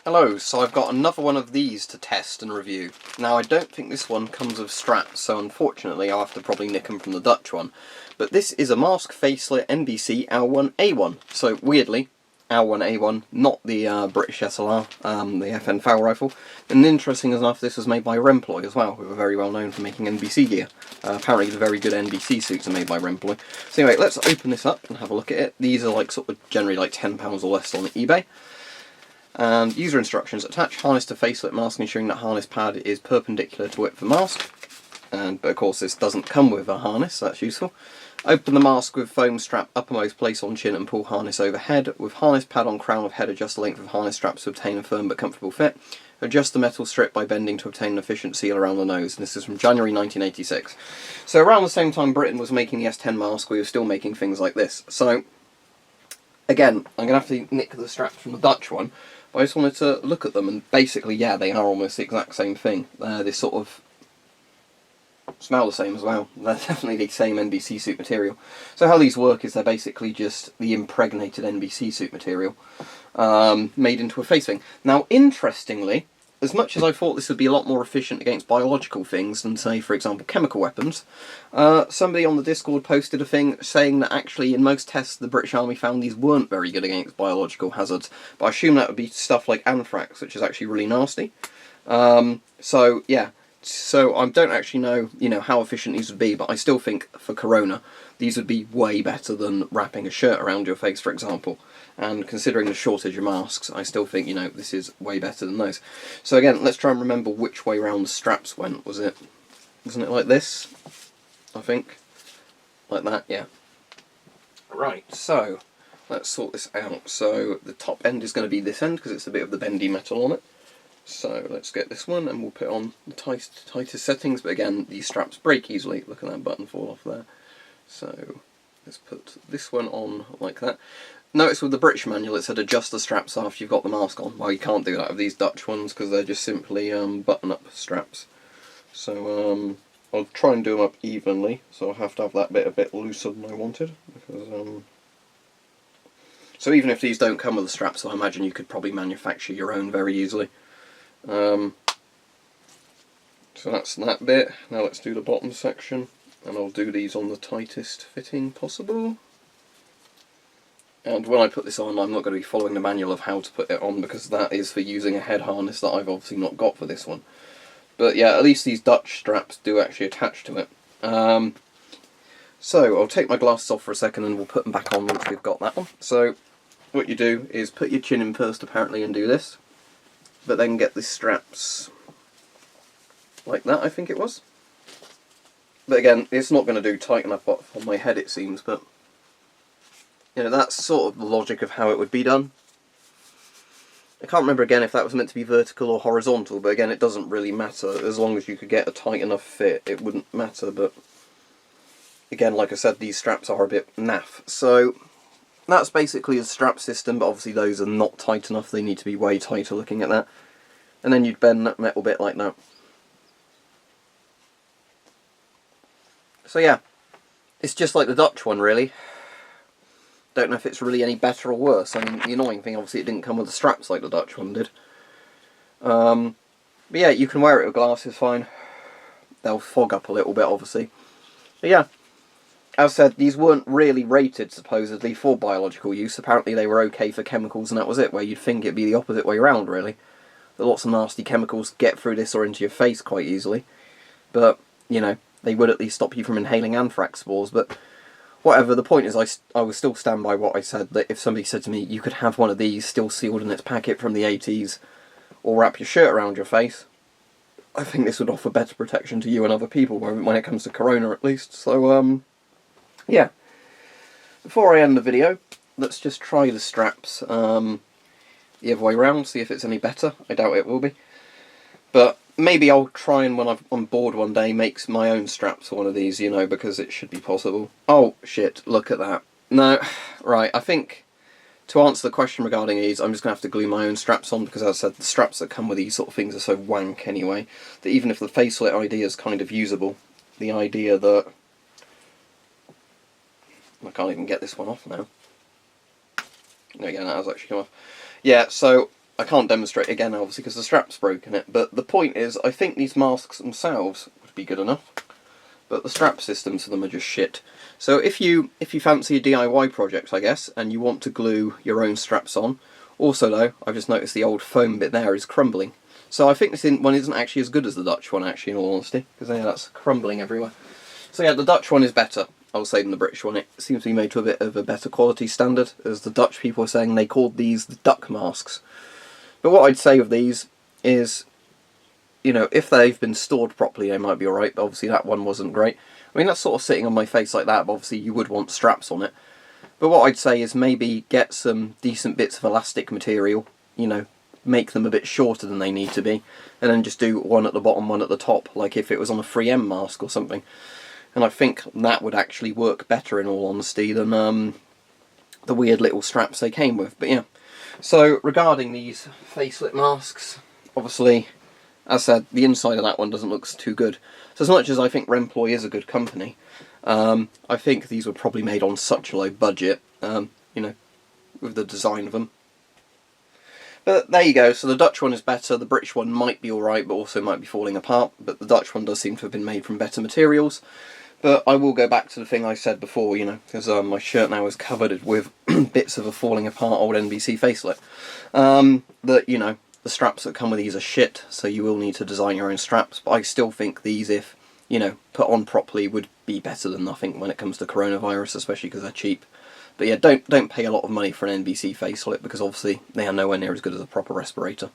Hello, so I've got another one of these to test and review. Now I don't think this one comes with straps, so unfortunately I'll have to probably nick them from the Dutch one. But this is a mask Facelet NBC L1A1. So weirdly, L1A1, not the British SLR, the FN foul rifle. And interesting enough, this was made by Remploy as well, who are very well known for making NBC gear. Apparently the very good NBC suits are made by Remploy. So anyway, let's open this up and have a look at it. These are like sort of generally like £10 or less on eBay. And user instructions: attach harness to facelet mask, ensuring that harness pad is perpendicular to width of mask. But of course this doesn't come with a harness, so that's useful. Open the mask with foam strap uppermost, place on chin and pull harness overhead. With harness pad on crown of head, adjust the length of harness straps to obtain a firm but comfortable fit. Adjust the metal strip by bending to obtain an efficient seal around the nose. And this is from January 1986. So around the same time Britain was making the S10 mask, we were still making things like this. So again, I'm going to have to nick the straps from the Dutch one. I just wanted to look at them, and basically, yeah, they are almost the exact same thing. They sort of smell the same as well. They're definitely the same NBC suit material. So how these work is they're basically just the impregnated NBC suit material made into a face thing. Now, interestingly, as much as I thought this would be a lot more efficient against biological things than, say, for example, chemical weapons, somebody on the Discord posted a thing saying that actually in most tests the British Army found these weren't very good against biological hazards. But I assume that would be stuff like anthrax, which is actually really nasty. So, yeah. So I don't actually know, how efficient these would be, but I still think for Corona these would be way better than wrapping a shirt around your face, for example. And considering the shortage of masks, I still think, this is way better than those. So again, let's try and remember which way round the straps went. Wasn't it like this? I think. Like that, yeah. Right, so let's sort this out. So the top end is going to be this end, because it's a bit of the bendy metal on it. So let's get this one, and we'll put on the tightest settings. But again, these straps break easily. Look at that button fall off there. So let's put this one on like that. Notice with the British manual it said adjust the straps after you've got the mask on. Well, you can't do that with these Dutch ones because they're just simply button-up straps. So I'll try and do them up evenly, so I'll have to have that bit a bit looser than I wanted. Because, so even if these don't come with the straps, I imagine you could probably manufacture your own very easily. So that's that bit. Now let's do the bottom section, and I'll do these on the tightest fitting possible. And when I put this on, I'm not going to be following the manual of how to put it on, because that is for using a head harness that I've obviously not got for this one. But yeah, at least these Dutch straps do actually attach to it. So I'll take my glasses off for a second and we'll put them back on once we've got that one. So what you do is put your chin in first apparently and do this, but then get the straps like that, I think it was. But again, it's not going to do tight enough on my head, it seems, but that's sort of the logic of how it would be done. I can't remember again if that was meant to be vertical or horizontal, but again, it doesn't really matter. As long as you could get a tight enough fit, it wouldn't matter. But again, like I said, these straps are a bit naff. So that's basically the strap system, but obviously those are not tight enough. They need to be way tighter looking at that. And then you'd bend that metal bit like that. So yeah, it's just like the Dutch one, really. Don't know if it's really any better or worse. I mean, the annoying thing, obviously, it didn't come with the straps like the Dutch one did. But yeah, you can wear it with glasses fine. They'll fog up a little bit, obviously. But yeah, as I said, these weren't really rated, supposedly, for biological use. Apparently they were okay for chemicals, and that was it, where you'd think it'd be the opposite way around, really. That lots of nasty chemicals get through this or into your face quite easily. But, they would at least stop you from inhaling anthrax spores, but whatever, the point is I would still stand by what I said, that if somebody said to me, you could have one of these still sealed in its packet from the 80s, or wrap your shirt around your face, I think this would offer better protection to you and other people when it comes to Corona, at least. So, yeah. Before I end the video, let's just try the straps the other way around, see if it's any better. I doubt it will be. But maybe I'll try and, when I'm bored one day, make my own straps for one of these, because it should be possible. Oh, shit, look at that. No, right, I think to answer the question regarding these, I'm just going to have to glue my own straps on, because as I said, the straps that come with these sort of things are so wank anyway, that even if the facelet idea is kind of usable, the idea that... I can't even get this one off now. There you go, that has actually come off. Yeah, so I can't demonstrate again, obviously, because the strap's broken it, but the point is, I think these masks themselves would be good enough, but the strap systems for them are just shit. So if you fancy a DIY project, I guess, and you want to glue your own straps on, also though, I've just noticed the old foam bit there is crumbling. So I think this one isn't actually as good as the Dutch one, actually, in all honesty, because yeah, that's crumbling everywhere. So yeah, the Dutch one is better, I will say, than the British one. It seems to be made to a bit of a better quality standard, as the Dutch people are saying they called these the duck masks. But what I'd say of these is, you know, if they've been stored properly, they might be alright, but obviously that one wasn't great. I mean, that's sort of sitting on my face like that, but obviously you would want straps on it. But what I'd say is maybe get some decent bits of elastic material, you know, make them a bit shorter than they need to be, and then just do one at the bottom, one at the top, like if it was on a 3M mask or something. And I think that would actually work better, in all honesty, than the weird little straps they came with. But yeah, so regarding these facelet masks, obviously, as I said, the inside of that one doesn't look too good. So as much as I think Remploy is a good company, I think these were probably made on such a low budget, you know, with the design of them. But there you go, so the Dutch one is better, the British one might be alright, but also might be falling apart, but the Dutch one does seem to have been made from better materials. But I will go back to the thing I said before, you know, because my shirt now is covered with bits of a falling apart old NBC Facelet. That, you know, the straps that come with these are shit, so you will need to design your own straps, but I still think these, if, you know, put on properly, would be better than nothing when it comes to coronavirus, especially because they're cheap. But yeah, don't pay a lot of money for an NBC Facelet, because obviously they are nowhere near as good as a proper respirator.